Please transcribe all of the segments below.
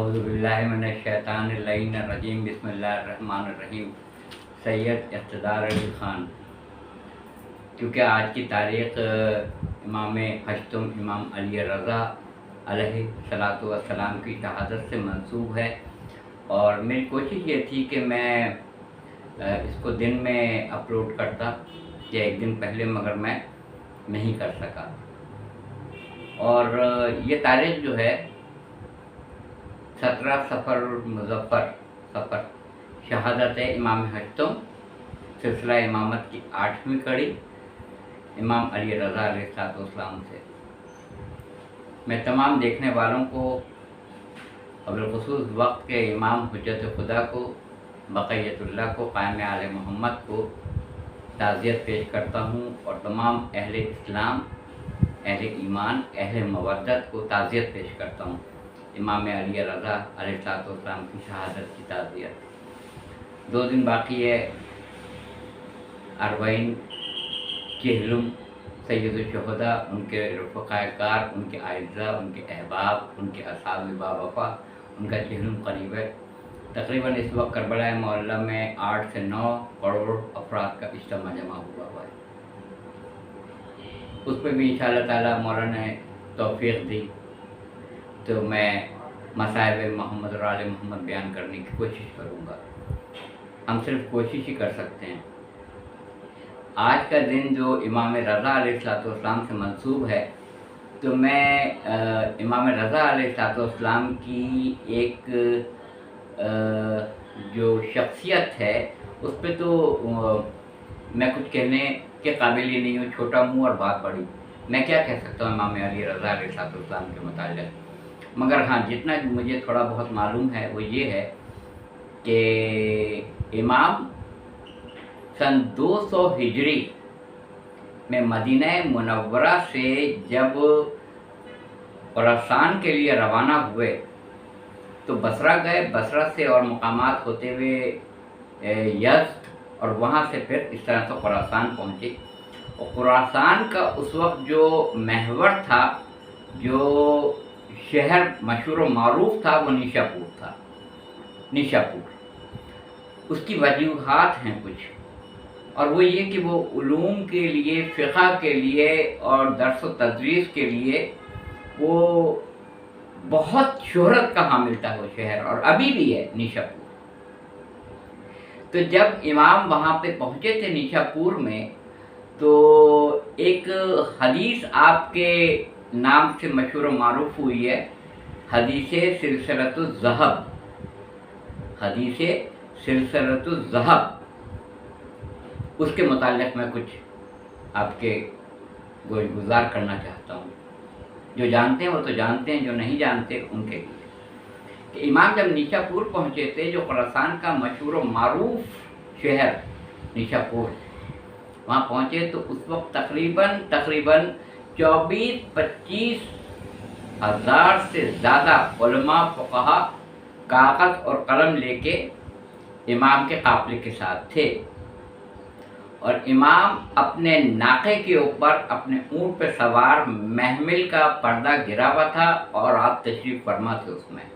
اعوذ باللہ من الشیطان اللعین الرجیم بسم اللہ الرحمن الرحیم۔ سید اقتدار علی خان، کیونکہ آج کی تاریخ امام ہشتم امام علی رضا علیہ الصلاۃ والسلام کی شہادت سے منسوب ہے، اور میری کوشش یہ تھی کہ میں اس کو دن میں اپلوڈ کرتا یا ایک دن پہلے، مگر میں نہیں کر سکا۔ اور یہ تاریخ جو ہے 17 صفر مظفر صفر، شہادت ہے امام ہشتم، سلسلہ امامت کی 8ویں کڑی امام علی رضا علیہ السلام سے۔ میں تمام دیکھنے والوں کو، بالخصوص وقت کے امام حجت خدا کو، بقیت اللہ کو، قائم آل محمد کو تعزیت پیش کرتا ہوں، اور تمام اہل اسلام، اہل ایمان، اہل مودت کو تعزیت پیش کرتا ہوں۔ امام علی رضا علیہ السلام کی شہادت کی تعزیت۔ 2 دن باقی ہے، اربعین چہلم سید الشہداء، ان کے رفقاء کار، ان کے اعزاء، ان کے احباب، ان کے اصحاب باوفا، ان کا چہلم قریب ہے۔ تقریباً اس وقت کربلا معلیٰ میں 8 سے 9 کروڑ افراد کا اجتماع جمع ہوا ہے۔ اس پہ بھی انشاءاللہ تعالیٰ مولانا نے توفیق دی تو میں مصائب محمد اور آل محمد بیان کرنے کی کوشش کروں گا۔ ہم صرف کوشش ہی کر سکتے ہیں۔ آج کا دن جو امام رضا علیہ السلام سے منسوب ہے، تو میں امام رضا علیہ السلام کی ایک جو شخصیت ہے اس پہ تو میں کچھ کہنے کے قابل ہی نہیں ہوں، چھوٹا منہ اور بات بڑی۔ میں کیا کہہ سکتا ہوں امام علی رضا علیہ السلام کے متعلق؟ مگر ہاں، جتنا مجھے تھوڑا بہت معلوم ہے وہ یہ ہے کہ امام سن 200 ہجری میں مدینہ منورہ سے جب خراسان کے لیے روانہ ہوئے تو بصرہ گئے، بصرہ سے اور مقامات ہوتے ہوئے یزد، اور وہاں سے پھر اس طرح سے خراسان پہنچے۔ اور خراسان کا اس وقت جو محور تھا، جو شہر مشہور و معروف تھا، وہ نیشاپور تھا۔ نیشاپور، اس کی وجوہات ہیں کچھ، اور وہ یہ کہ وہ علوم کے لیے، فقہ کے لیے اور درس و تدریس کے لیے وہ بہت شہرت کا حامل تھا وہ شہر، اور ابھی بھی ہے نیشاپور۔ تو جب امام وہاں پہ پہنچے تھے نیشاپور میں، تو ایک حدیث آپ کے نام سے مشہور و معروف ہوئی ہے، حدیث سلسلۃ الذہب۔ حدیث سلسلۃ الذہب، اس کے متعلق میں کچھ آپ کے گزار کرنا چاہتا ہوں۔ جو جانتے ہیں وہ تو جانتے ہیں، جو نہیں جانتے ان کے لیے کہ امام جب نیشاپور پہنچے تھے، جو خراسان کا مشہور و معروف شہر نیشاپور، وہاں پہنچے تو اس وقت تقریباً 24-25 ہزار سے زیادہ علماء فقہا کاغذ اور قلم لے کے امام کے قافلے کے ساتھ تھے، اور امام اپنے ناقے کے اوپر اپنے اونٹ پہ سوار محمل کا پردہ گرا ہوا تھا، اور آپ تشریف فرما تھے اس میں۔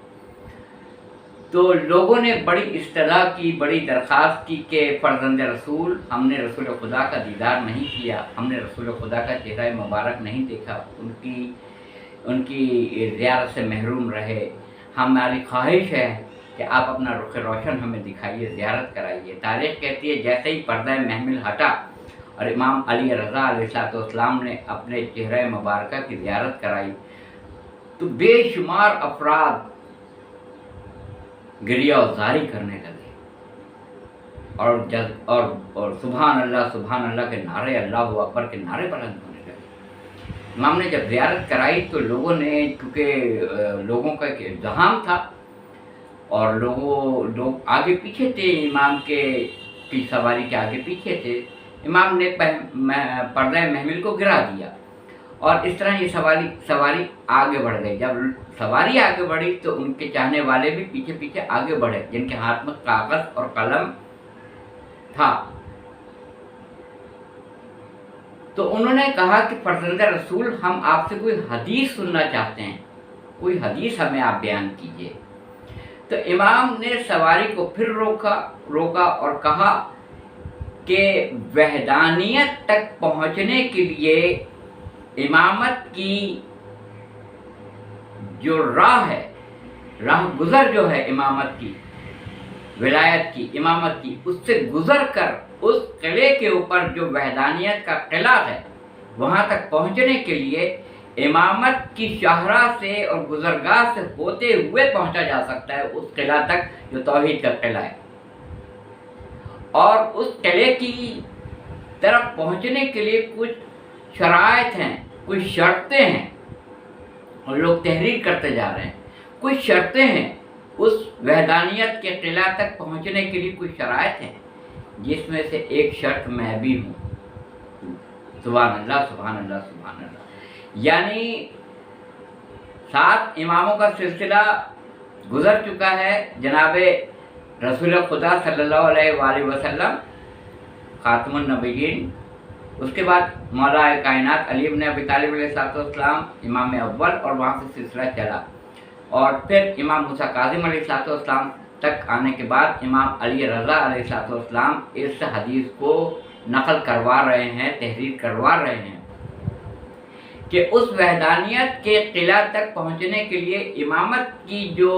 تو لوگوں نے بڑی استدعا کی، بڑی درخواست کی کہ فرزند رسول، ہم نے رسول خدا کا دیدار نہیں کیا، ہم نے رسول خدا کا چہرہ مبارک نہیں دیکھا، ان کی زیارت سے محروم رہے۔ ہماری خواہش ہے کہ آپ اپنا رخ روشن ہمیں دکھائیے، زیارت کرائیے۔ تاریخ کہتی ہے جیسے ہی پردہ محمل ہٹا اور امام علی رضا علیہ السلام نے اپنے چہرہ مبارکہ کی زیارت کرائی، تو بے شمار افراد گریہ و زاری کرنے لگے، اور سبحان اللہ کے نعرے، اللہ اکبر کے نعرے بلند ہونے لگے۔ امام نے جب زیارت کرائی تو لوگوں نے، کیونکہ لوگوں کا ایک ازدحام تھا، اور لوگ آگے پیچھے تھے، امام کی سواری کے آگے پیچھے تھے، امام نے پردہ محمل کو گرا دیا، اور اس طرح یہ سواری آگے بڑھ گئی۔ جب سواری آگے بڑھی تو ان کے چاہنے والے بھی پیچھے پیچھے آگے بڑھے، جن کے ہاتھ میں کاغذ اور قلم تھا۔ تو انہوں نے کہا کہ فرزند رسول، ہم آپ سے کوئی حدیث سننا چاہتے ہیں، کوئی حدیث ہمیں آپ بیان کیجیے۔ تو امام نے سواری کو پھر روکا اور کہا کہ وحدانیت تک پہنچنے کے لیے امامت کی جو راہ ہے، راہ گزر جو ہے امامت کی، ولایت کی، امامت کی، اس سے گزر کر اس قلعے کے اوپر جو وحدانیت کا قلعہ ہے وہاں تک پہنچنے کے لیے امامت کی شاہراہ سے اور گزرگاہ سے ہوتے ہوئے پہنچا جا سکتا ہے اس قلعہ تک جو توحید کا قلعہ ہے۔ اور اس قلعے کی طرف پہنچنے کے لیے کچھ شرائط ہیں، کچھ شرطیں ہیں، اور لوگ تحریر کرتے جا رہے ہیں۔ کچھ شرطیں ہیں، اس وحدانیت کے قلعہ تک پہنچنے کے لیے کچھ شرائط ہیں، جس میں سے ایک شرط میں بھی ہوں۔ سبحان اللہ، سبحان اللہ، سبحان اللہ۔ یعنی 7 اماموں کا سلسلہ گزر چکا ہے۔ جناب رسول خدا صلی اللہ علیہ وآلہ وسلم خاتم النبیین، اس کے بعد مولا کائنات علی بن ابی طالب علیہ السلام امام اول، اور وہاں سے سلسلہ چلا، اور پھر امام موسیٰ کاظم علیہ السلام تک آنے کے بعد امام علی رضا علیہ السلام اس حدیث کو نقل کروا رہے ہیں، تحریر کروا رہے ہیں کہ اس وحدانیت کے قلعہ تک پہنچنے کے لیے امامت کی جو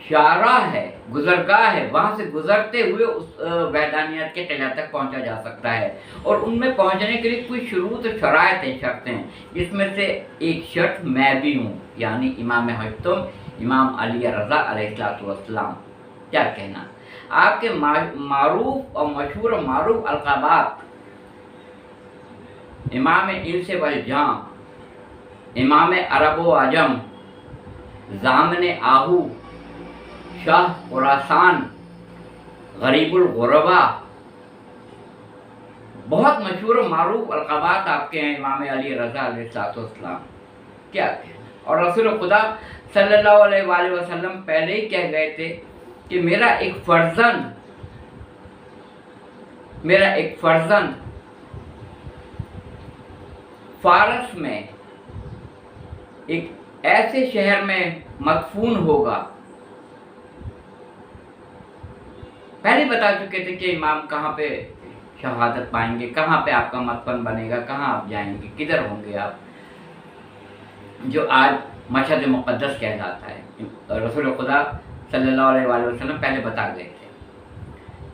شاہراہ ہے، گزرگاہ ہے، وہاں سے گزرتے ہوئے اس وحدانیت کے قلعہ تک پہنچا جا سکتا ہے، اور ان میں پہنچنے کے لیے کچھ شروط و شرائط ہیں، شرطیں، جس میں سے ایک شرط میں بھی ہوں، یعنی امام ہشتم امام علی رضا علیہ السلام۔ کیا کہنا، آپ کے معروف اور مشہور و معروف القابات: امام انس والجاں، امام عرب و عجم، ضامن آہو، شاہ خراسان، غریب الغربا، بہت مشہور و معروف القابات آپ کے ہیں امام علی رضا علیہ السلام۔ کیا کہنا، اور رسول خدا صلی اللہ علیہ وآلہ وسلم پہلے ہی کہہ گئے تھے کہ میرا ایک فرزند فارس میں ایک ایسے شہر میں مدفون ہوگا۔ پہلے بتا چکے تھے کہ امام کہاں پہ شہادت پائیں گے، کہاں پہ آپ کا مدفن بنے گا، کہاں آپ جائیں گے، کدھر ہوں گے آپ، جو آج مشہد مقدس کہلاتا ہے۔ رسول خدا صلی اللہ علیہ وآلہ وسلم پہلے بتا گئے تھے۔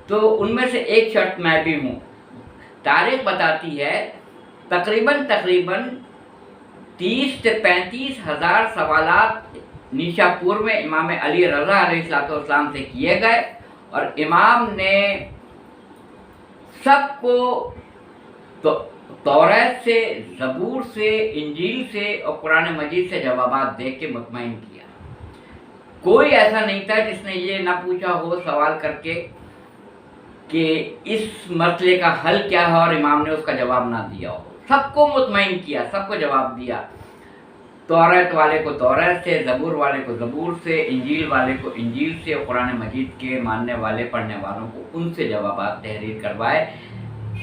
تو ان میں سے ایک شرط میں بھی ہوں۔ تاریخ بتاتی ہے تقریباً 30 سے 35 ہزار سوالات نیشاپور میں امام علی رضا علیہ السلام سے کیے گئے، اور امام نے سب کو توریت سے، زبور سے، انجیل سے اور قرآن مجید سے جوابات دے کے مطمئن کیا۔ کوئی ایسا نہیں تھا جس نے یہ نہ پوچھا ہو سوال کر کے کہ اس مسئلے کا حل کیا ہے، اور امام نے اس کا جواب نہ دیا ہو۔ سب کو مطمئن کیا، سب کو جواب دیا۔ توریت والے کو توریت سے، زبور والے کو زبور سے، انجیل والے کو انجیل سے، اور قرآن مجید کے ماننے والے پڑھنے والوں کو ان سے جوابات تحریر کروائے۔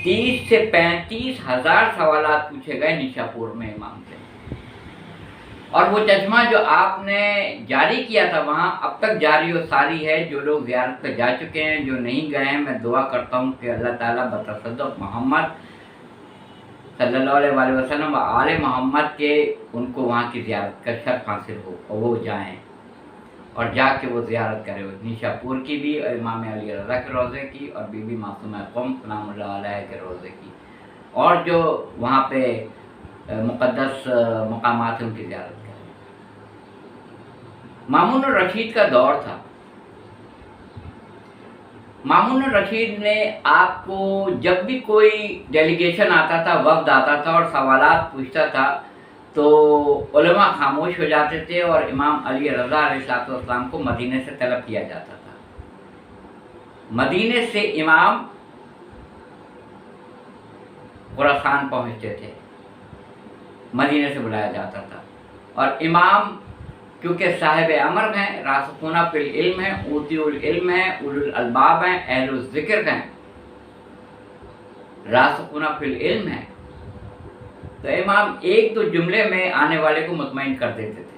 30 سے 35 ہزار سوالات پوچھے گئے نیشاپور میں امام سے۔ اور وہ چشمہ جو آپ نے جاری کیا تھا وہاں اب تک جاری و ساری ہے۔ جو لوگ زیارت پہ جا چکے ہیں، جو نہیں گئے ہیں، میں دعا کرتا ہوں کہ اللہ تعالیٰ بتصدق محمد صلی اللہ علیہ وآلہ وسلم و آل محمد کے ان کو وہاں کی زیارت کا شرف حاصل ہو، اور وہ جائیں اور جا کے وہ زیارت کرے، نیشاپور کی بھی، اور امام علی رضا کے روضے کی، اور بی بی معصومہ قم سلام اللہ علیہ کے روضے کی، اور جو وہاں پہ مقدس مقامات ہیں ان کی زیارت کریں۔ مامون الرشید کا دور تھا۔ مامون الرشید نے آپ کو جب بھی کوئی ڈیلیگیشن آتا تھا، وفد آتا تھا اور سوالات پوچھتا تھا، تو علماء خاموش ہو جاتے تھے، اور امام علی رضا علیہ السلام کو مدینے سے طلب کیا جاتا تھا۔ مدینے سے امام خراسان پہنچتے تھے، مدینے سے بلایا جاتا تھا، اور امام کیونکہ صاحب امر ہیں، راسخون فی العلم ہیں، اوتی العلم ہیں، اولو الالباب ہیں، اہل الذکر ہیں، راسخون فی العلم ہیں، تو امام ایک دو جملے میں آنے والے کو مطمئن کر دیتے تھے۔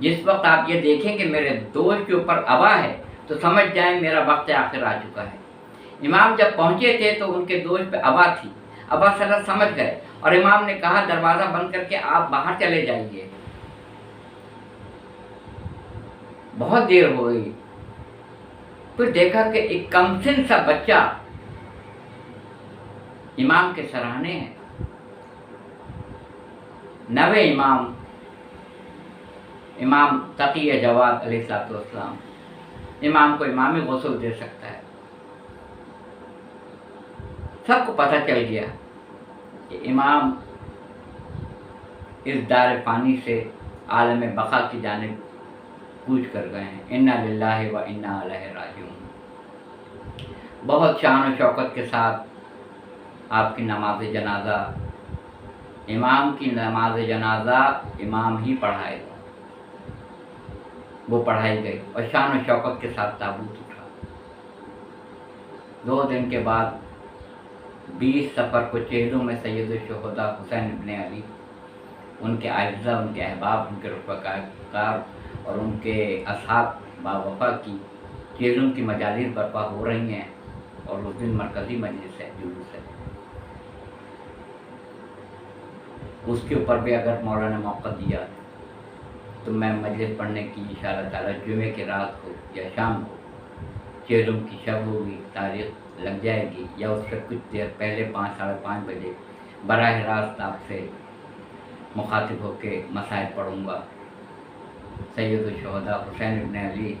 جس وقت آپ یہ دیکھیں کہ میرے دوست کے اوپر ابا ہے تو سمجھ جائیں میرا وقت آخر آ چکا ہے۔ امام جب پہنچے تھے تو ان کے دوست پہ ابا تھی۔ ابا صلی اللہ علیہ وسلم سمجھ گئے اور امام نے کہا دروازہ بند کر کے آپ باہر چلے جائیے، بہت دیر ہو گئی۔ پھر دیکھا کہ ایک کمسن سا بچہ امام کے سراہنے ہے، نوے امام تقی جواد علیہ السلام، امام کو امامی غسل دے سکتا ہے۔ سب کو پتہ چل گیا کہ امام اس دار فانی سے عالم بقا کی جانب کوچ کر گئے ہیں۔ انا للہ و انا الیہ راجعون۔ بہت شان و شوکت کے ساتھ آپ کی نماز جنازہ، امام کی نماز جنازہ امام ہی پڑھائے گا، وہ پڑھائی گئی اور شان و شوکت کے ساتھ تابوت اٹھا۔ 2 دن کے بعد 20 صفر کو چہروں میں سید الشہداء حسین ابن علی، ان کے اعزاء، ان کے احباب، ان کے رفقار اور ان کے اصحاب باوفا کی چہروں کی مجالس برپا ہو رہی ہیں، اور اس دن مرکزی مجلس ہے، جلوس ہے۔ اس کے اوپر بھی اگر مولا نے موقع دیا تو میں مجلس پڑھنے کی انشاءاللہ تعالیٰ جمعے کی رات کو یا شام کو، چہروں کی شب ہوگی، تاریخ لگ جائے گی یا اس سے کچھ دیر پہلے 5 ساڑھے 5 بجے براہ راست آپ سے مخاطب ہو کے مسائل پڑھوں گا۔ سید الشہداء حسین ابن علی،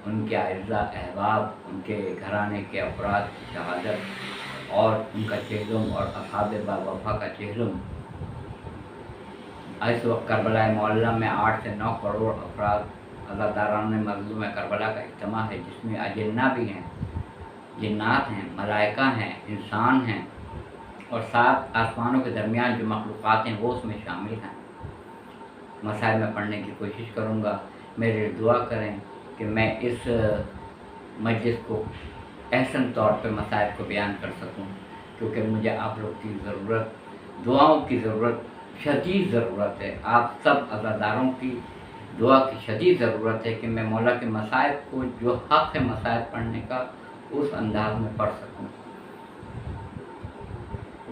ان کے اعزاء احباب، ان کے گھرانے کے افراد کی شہادت اور ان کا چہرم اور اصحاب باوفا کا چہرم۔ اس وقت کربلا معلیٰ میں 8 سے 9 کروڑ افراد عزاداران مظلوم کربلا کا اجتماع ہے، جس میں اجنہ بھی ہیں، جنات ہیں، ملائکہ ہیں، انسان ہیں، اور 7 آسمانوں کے درمیان جو مخلوقات ہیں وہ اس میں شامل ہیں۔ مسائل میں پڑھنے کی کوشش کروں گا، میرے لیے دعا کریں کہ میں اس مجلس کو احسن طور پہ مسائل کو بیان کر سکوں، کیونکہ مجھے آپ لوگ کی ضرورت، دعاؤں کی ضرورت، شدید ضرورت ہے۔ آپ سب عزاداروں کی دعا کی شدید ضرورت ہے کہ میں مولا کے مسائل کو، جو حق ہے مسائل پڑھنے کا، اس انداز میں پڑھ سکوں۔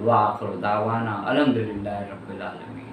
وآخر دعوانا الحمدللہ رب العالمین۔